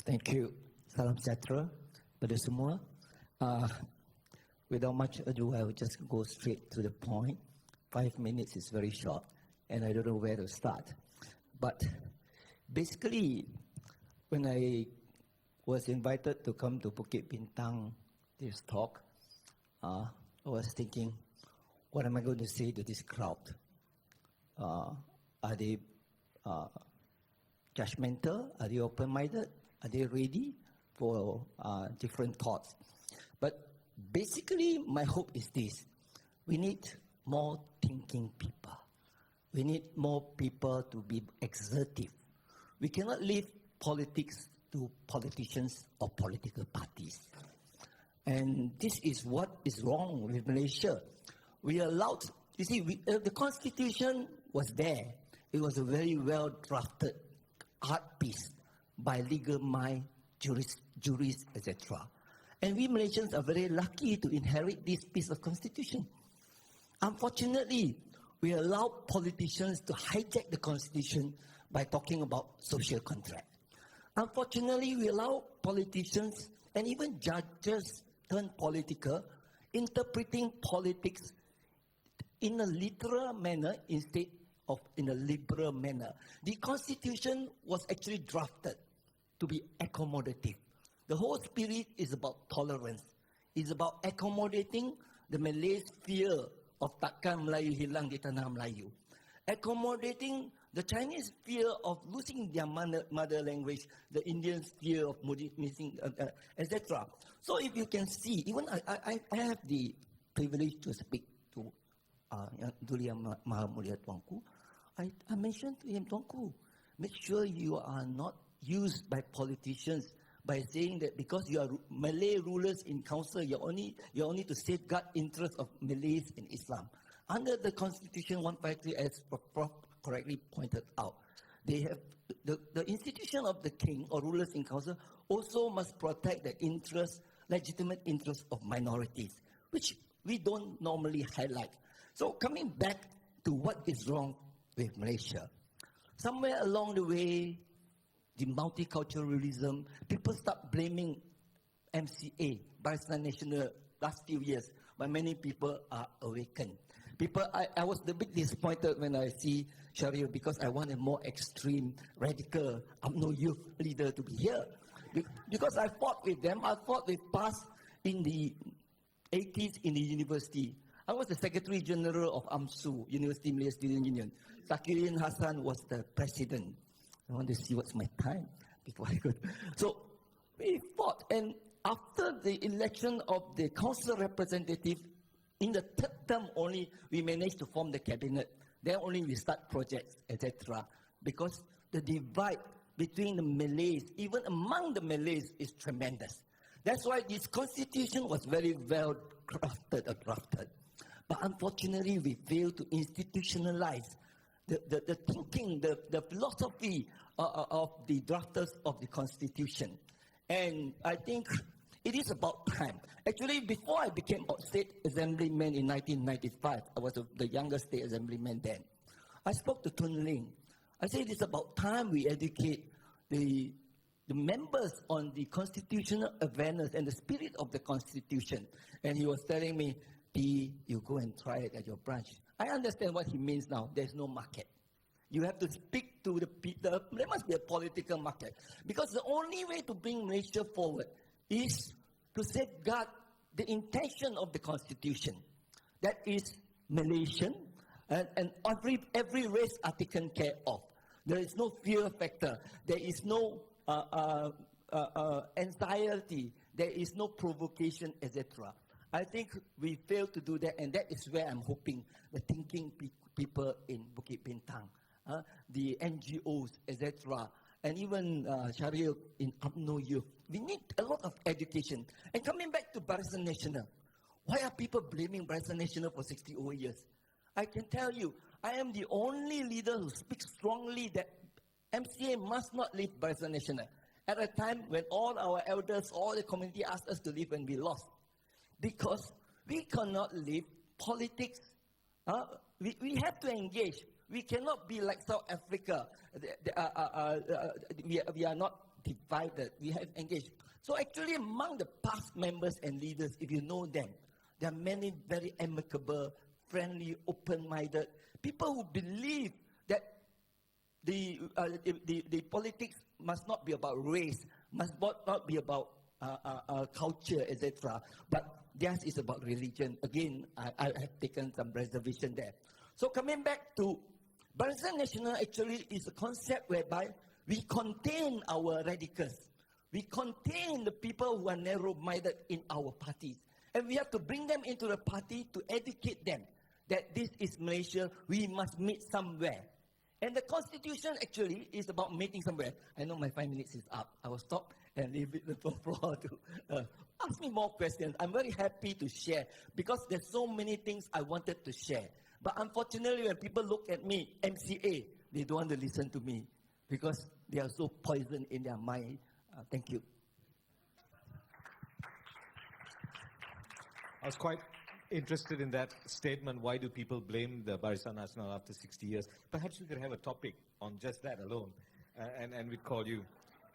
Thank you. Salam sejahtera pada semua. Without much ado, I will just go straight to the point. 5 minutes is very short, and I don't know where to start. But basically, when I was invited to come to Bukit Bintang, this talk, I was thinking, what am I going to say to this crowd? Are they judgmental? Are they open-minded? Are they ready for different thoughts? But basically, my hope is this. We need more thinking people. We need more people to be exertive. We cannot leave politics to politicians or political parties. And this is what is wrong with Malaysia. We allowed, you see, the constitution was there. It was a very well-drafted art piece by legal mind, jurists, etc. And we Malaysians are very lucky to inherit this piece of constitution. Unfortunately, we allow politicians to hijack the constitution by talking about social contract. Unfortunately, we allow politicians and even judges turn political, interpreting politics in a literal manner instead of in a liberal manner. The constitution was actually drafted to be accommodative. The whole spirit is about tolerance. It's about accommodating the Malays' fear of takkan Melayu hilang di tanah Melayu. Accommodating the Chinese fear of losing their mother language, the Indians' fear of missing, etc. So if you can see, even I have the privilege to speak to Duli Yang Maha Mulia Tuanku. I mentioned to him, Tuanku, make sure you are not used by politicians by saying that because you are Malay rulers in council, you're only to safeguard interests of Malays in Islam. Under the Constitution 153, as Prof correctly pointed out, they have the institution of the king or rulers in council also must protect the interests, legitimate interests of minorities, which we don't normally highlight. So coming back to what is wrong with Malaysia, somewhere along the way, the multiculturalism, people start blaming MCA, Barisan Nasional, last few years, but many people are awakened. I was a bit disappointed when I see Syariah because I want a more extreme, radical, UMNO youth leader to be here. Because I fought with them, I fought with PAS in the 80s in the university. I was the Secretary General of AMSU, University Malay Student Union. Sakirin Hassan was the president. I want to see what's my time before I go. So we fought, and after the election of the council representative, in the third term only, we managed to form the cabinet. Then only we start projects, etc. Because the divide between the Malays, even among the Malays, is tremendous. That's why this constitution was very well drafted. But unfortunately, we failed to institutionalize the thinking, the philosophy of the drafters of the Constitution. And I think it is about time. Actually, before I became a state assemblyman in 1995, I was the youngest state assemblyman then, I spoke to Tun Ling. I said it's about time we educate the members on the constitutional awareness and the spirit of the Constitution. And he was telling me, P, you go and try it at your branch. I understand what he means now. There's no market. You have to speak to the people. There must be a political market. Because the only way to bring Malaysia forward is to safeguard the intention of the Constitution. That is Malaysian, and every race are taken care of. There is no fear factor. There is no anxiety. There is no provocation, etc. I think we failed to do that, and that is where I'm hoping the thinking people in Bukit Bintang, the NGOs, etc., and even Syariah in UMNO Youth, we need a lot of education. And coming back to Barisan Nasional, why are people blaming Barisan Nasional for 60 over years? I can tell you, I am the only leader who speaks strongly that MCA must not leave Barisan Nasional at a time when all our elders, all the community asked us to leave and we lost. Because we cannot leave politics. We have to engage. We cannot be like South Africa. We are not divided. We have engaged. So actually among the past members and leaders, if you know them, there are many very amicable, friendly, open-minded people who believe that the politics must not be about race, must not be about culture, etc. But theirs is about religion. Again, I have taken some reservation there. So coming back to Barisan Nasional actually is a concept whereby we contain our radicals. We contain the people who are narrow-minded in our parties. And we have to bring them into the party to educate them that this is Malaysia, we must meet somewhere. And the constitution actually is about meeting somewhere. I know my 5 minutes is up. I will stop and leave it the floor to ask me more questions. I'm very happy to share because there's so many things I wanted to share. But unfortunately, when people look at me, MCA, they don't want to listen to me because they are so poisoned in their mind. Thank you. I was quite interested in that statement. Why do people blame the Barisan Nasional after 60 years? Perhaps we could have a topic on just that alone, and we'd call you.